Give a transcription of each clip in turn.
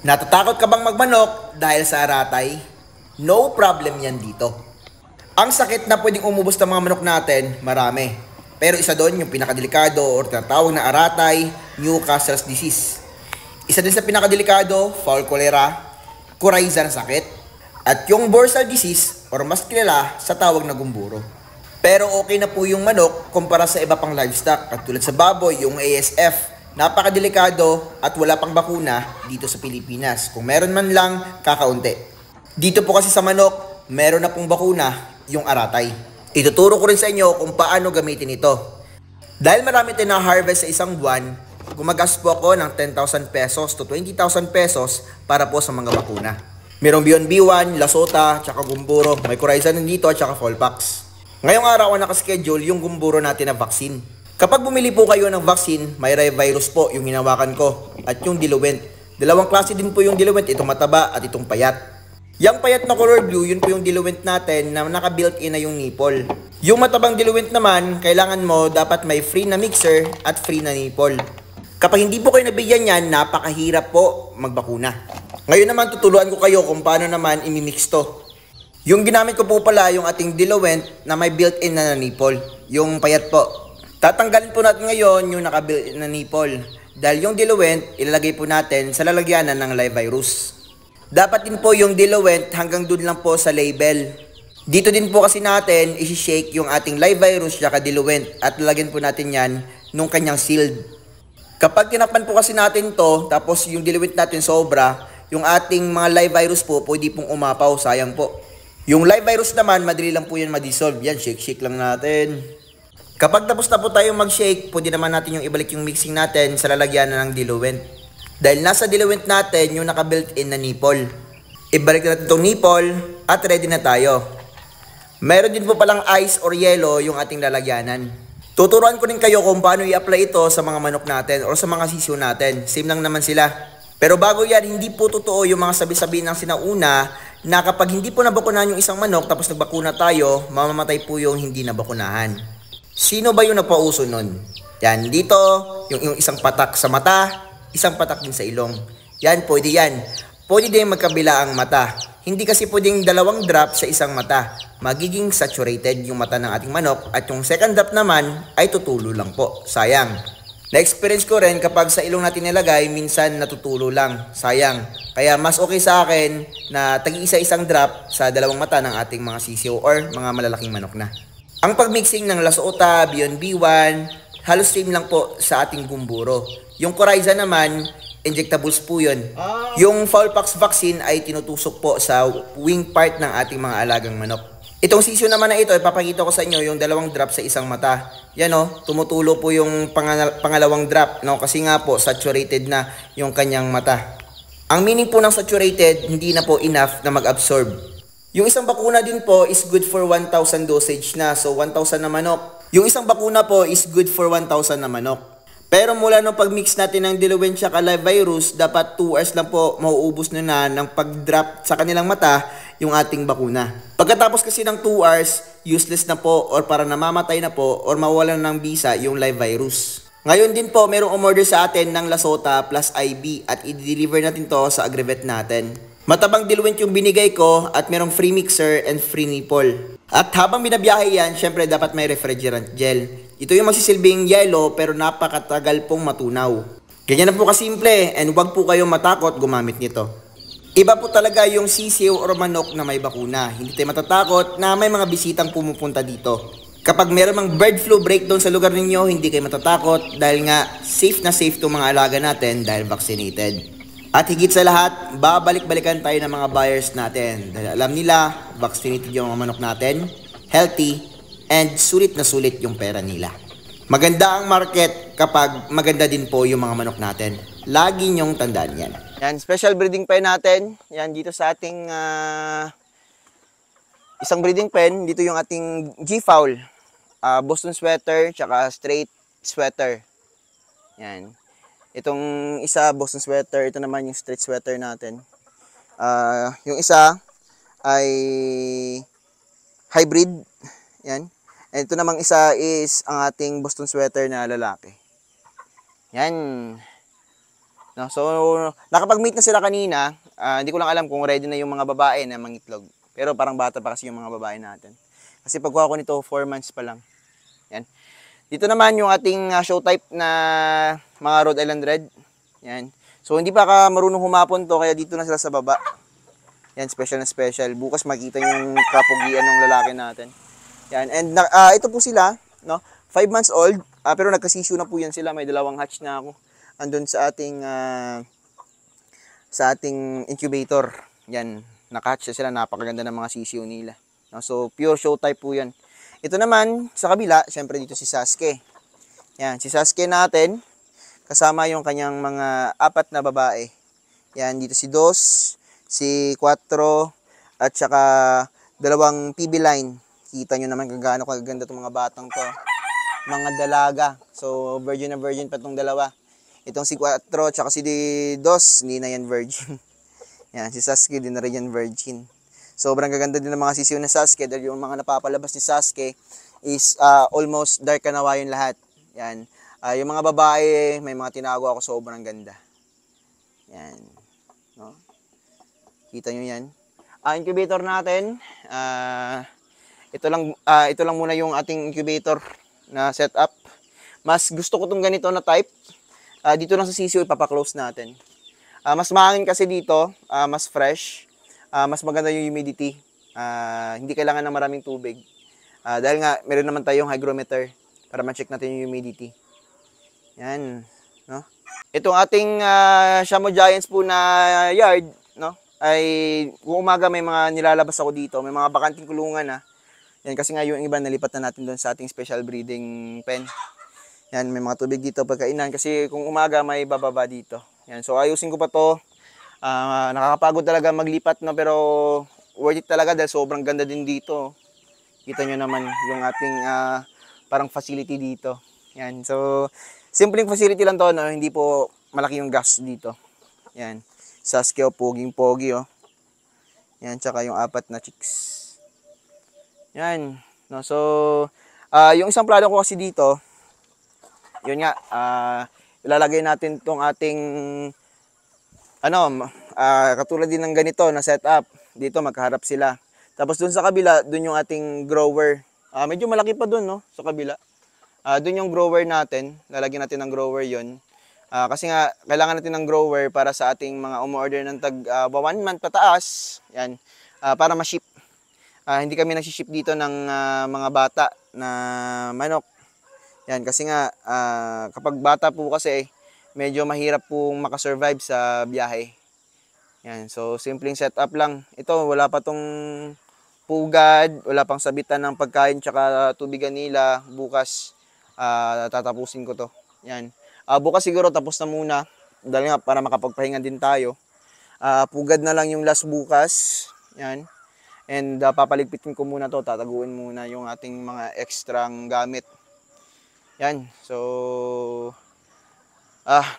Natatakot ka bang magmanok dahil sa aratay? No problem yan dito. Ang sakit na pwedeng umubos ng mga manok natin, marami. Pero isa doon yung pinakadelikado or tinatawag na aratay, Newcastle's disease. Isa din sa pinakadelikado, fowl cholera, coryza na sakit, at yung borsal disease or mas kilala sa tawag na gumburo. Pero okay na po yung manok kumpara sa iba pang livestock at tulad sa baboy, yung ASF. Napakadelikado at wala pang bakuna dito sa Pilipinas. Kung meron man lang, kakaunti. Dito po kasi sa manok, meron na pong bakuna, yung aratay. Ituturo ko rin sa inyo kung paano gamitin ito. Dahil marami tayong na-harvest sa isang buwan, gumagastos po ako ng 10,000 pesos to 20,000 pesos para po sa mga bakuna. Merong Beyond B1, Lasota, tsaka Gumburo. May Coryza nandito at tsaka Fallpax. Ngayong araw ang nakaschedule yung Gumburo natin na vaccine. Kapag bumili po kayo ng vaccine, may virus po yung hinawakan ko at yung diluent. Dalawang klase din po yung diluent, itong mataba at itong payat. Yung payat na color blue, yun po yung diluent natin na naka-built-in na yung nipple. Yung matabang diluent naman, kailangan mo dapat may free na mixer at free na nipple. Kapag hindi po kayo nabigyan yan, napakahirap po magbakuna. Ngayon naman tutuluan ko kayo kung paano naman imimix to. Yung ginamit ko po pala yung ating diluent na may built-in na nipple, yung payat po. Tatanggalin po natin ngayon yung naka-built-in na nipple. Dahil yung diluent, ilalagay po natin sa lalagyanan ng live virus. Dapat din po yung diluent hanggang dun lang po sa label. Dito din po kasi natin isi-shake yung ating live virus at diluent at lalagyan po natin yan nung kanyang sealed. Kapag tinakpan po kasi natin to, tapos yung diluent natin sobra, yung ating mga live virus po, pwede pong umapaw, sayang po. Yung live virus naman, madali lang po yan ma-dissolve. Yan, shake-shake lang natin. Kapag tapos na po tayong mag-shake, pwede naman natin yung ibalik yung mixing natin sa lalagyanan ng diluent. Dahil nasa diluent natin yung naka-built-in na nipple. Ibalik natin itong nipple at ready na tayo. Meron din po palang ice or yellow yung ating lalagyanan. Tuturuan ko rin kayo kung paano i-apply ito sa mga manok natin or sa mga sisiyo natin. Same lang naman sila. Pero bago yan, hindi po totoo yung mga sabi-sabi ng sinauna na kapag hindi po nabakunahan yung isang manok tapos nagbakuna tayo, mamamatay po yung hindi nabakunahan. Sino ba yung napauso nun? Yan, dito, yung isang patak sa mata, isang patak din sa ilong. Yan, pwede yan. Pwede din magkabila ang mata. Hindi kasi pwedeng dalawang drop sa isang mata. Magiging saturated yung mata ng ating manok at yung second drop naman ay tutulo lang po. Sayang. Na-experience ko rin kapag sa ilong natin nilagay, minsan natutulo lang. Sayang. Kaya mas okay sa akin na tagi-isa-isang drop sa dalawang mata ng ating mga sisiyo or mga malalaking manok na. Ang pagmixing ng Lasota, Beyond B1, halos same lang po sa ating gumburo. Yung Coryza naman, injectables po yun. Yung Fallpax vaccine ay tinutusok po sa wing part ng ating mga alagang manok. Itong sisyo naman na ito, ipapakita ko sa inyo yung dalawang drop sa isang mata. Yan o, tumutulo po yung pangalawang drop, no? Kasi nga po, saturated na yung kanyang mata. Ang meaning po ng saturated, hindi na po enough na mag-absorb. Yung isang bakuna din po is good for 1,000 dosage na. So, 1,000 na manok. Yung isang bakuna po is good for 1,000 na manok. Pero mula nung pag-mix natin ng diluent at live virus, dapat 2 hours lang po mauubos na ng pag-drop sa kanilang mata yung ating bakuna. Pagkatapos kasi ng 2 hours, useless na po or para namamatay na po or mawalan ng bisa yung live virus. Ngayon din po, merong umorder sa atin ng Lasota plus IB at i-deliver natin to sa Agrivet natin. Matabang diluent yung binigay ko at merong free mixer and free nipple. At habang binabiyahe yan, syempre dapat may refrigerant gel. Ito yung magsisilbing yellow pero napakatagal pong matunaw. Ganyan na po kasimple and huwag po kayong matakot gumamit nito. Iba po talaga yung sisiw or manok na may bakuna. Hindi tayo matatakot na may mga bisitang pumupunta dito. Kapag meron mang bird flu breakdown sa lugar ninyo, hindi kayo matatakot dahil nga safe na safe itong mga alaga natin dahil vaccinated. At higit sa lahat, babalik-balikan tayo ng mga buyers natin. Dahil alam nila, vaccinated yung mga manok natin, healthy, and sulit na sulit yung pera nila. Maganda ang market kapag maganda din po yung mga manok natin. Lagi nyong tandaan yan. Yan, special breeding pen natin. Yan, dito sa ating isang breeding pen. Dito yung ating G-Fowl. Boston sweater, tsaka straight sweater. Yan. Itong isa, Boston sweater. Ito naman yung straight sweater natin. Yung isa ay hybrid. Yan. And ito namang isa is ang ating Boston sweater na lalaki. Yan. No? So, nakapag-meet na sila kanina. Hindi ko lang alam kung ready na yung mga babae na mangitlog. Pero parang bata pa kasi yung mga babae natin. Kasi pagkuha ko nito, 4 months pa lang. Yan. Dito naman yung ating show type na mga Rhode Island Red. Yan. So, hindi pa ka marunong humapon to, kaya dito na sila sa baba. Yan, special na special. Bukas makita yung kapugian ng lalaki natin. Yan. And ito po sila, no? 5 months old, pero nagka-sisyo na po yan sila. May dalawang hatch na ako. Andun sa ating incubator. Yan, naka-hatch na sila. Napakaganda ng mga sisyo nila. No? So, pure show type po yan. Ito naman, sa kabila, syempre dito si Sasuke. Yan, si Sasuke natin, kasama yung kanyang mga 4 na babae. Yan, dito si Dos, si Quattro, at saka 2 PB line. Kita nyo naman kung gaano kaganda itong mga batang to. Mga dalaga. So, virgin na virgin pa itong dalawa. Itong si Quattro, at saka si Dos, hindi na yan virgin. Yan, si Sasuke, din na rin yan virgin. Sobrang gaganda din ng mga sisiyo ni Sasuke dahil yung mga napapalabas ni Sasuke is almost dark kanawa yung lahat. Yan. Yung mga babae, may mga tinago ako sobrang ganda. Yan. No? Kita nyo yan. Incubator natin, ito lang muna yung ating incubator na setup. Mas gusto ko tong ganito na type. Dito lang sa sisiyo ipapaklose natin. Mas mahangin kasi dito, mas fresh, mas maganda yung humidity. Hindi kailangan ng maraming tubig. Dahil nga, meron naman tayong hygrometer para ma-check natin yung humidity. Yan, no? Itong ating Shamo Giants po na yard, no? Ay kung umaga may mga nilalabas ako dito, may mga bakanting kulungan Yan kasi nga yung iba nalipat na natin doon sa ating special breeding pen. Yan, may mga tubig dito pagkainan kasi kung umaga may bababa dito. Yan, so ayusin ko pa to. Nakakapagod talaga maglipat no, pero worth it talaga dahil sobrang ganda din dito. Kita nyo naman yung ating parang facility dito. Yan, so simpleng facility lang to, no? Hindi po malaki yung gas dito. Yan, Sasuke poging-pogi Yan, tsaka yung 4 na chicks. Yan, no, so yung isang plano ko kasi dito, yun nga, ilalagay natin tong ating katulad din ng ganito na setup. Dito magkaharap sila. Tapos dun sa kabila, dun yung ating grower. Medyo malaki pa dun, no, sa kabila. Dun yung grower natin. Lalagyan natin ng grower yon. Kasi nga, kailangan natin ng grower para sa ating mga umorder ng tag 1 month pataas. Yan. Para ma-ship. Hindi kami nasi-ship dito ng mga bata na manok. Yan, kasi nga, kapag bata po kasi, medyo mahirap pong makasurvive sa biyahe. Yan, so simpleng setup lang. Ito, wala pa tong pugad, wala pang sabitan ng pagkain tsaka tubigan nila. Bukas, tatapusin ko to. Yan. Bukas siguro tapos na muna. Dahil nga, para makapagpahinga din tayo. Pugad na lang yung last bukas. Yan. And papaligpitin ko muna to. Tataguin muna yung ating mga extrang gamit. Yan. So,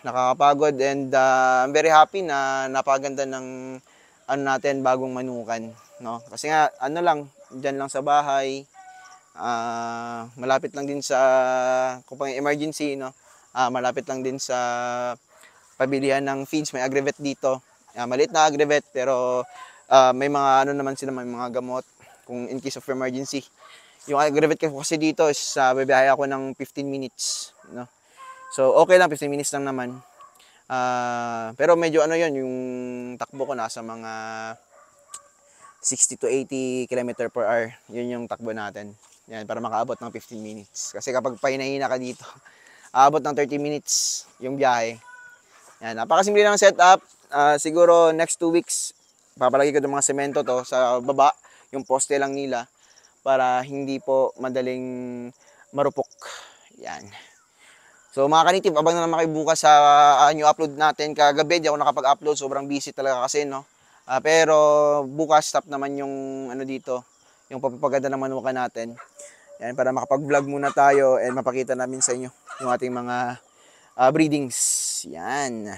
nakakapagod and I'm very happy na napaganda ng natin bagong manukan, no? Kasi nga lang diyan lang sa bahay. Malapit lang din sa kung pang emergency, no? Malapit lang din sa pabilihan ng feeds, may agrivet dito. Maliit na agrivet pero may mga naman sila, may mga gamot kung in case of emergency. Yung agrivet ko kasi dito is bibiyahe ako ng 15 minutes, no? So okay lang, 15 minutes lang naman. Pero medyo yung takbo ko nasa mga 60 to 80 km per hour. Yun yung takbo natin. Yan, para makaabot ng 15 minutes. Kasi kapag pahinahina ka dito, aabot ng 30 minutes yung biyahe. Yan, napakasimple ng setup. Siguro next 2 weeks, papalagay ko ng mga semento to sa baba, yung poste lang nila, para hindi po madaling marupok. Yan. So mga kanitib, abang na naman kayo bukas sa new upload natin. Kagabi, di ako nakapag-upload. Sobrang busy talaga kasi, no? Pero bukas, stop naman yung dito, yung papapaganda ng manukan natin. Yan, para makapag-vlog muna tayo and mapakita namin sa inyo yung ating mga breedings. Yan.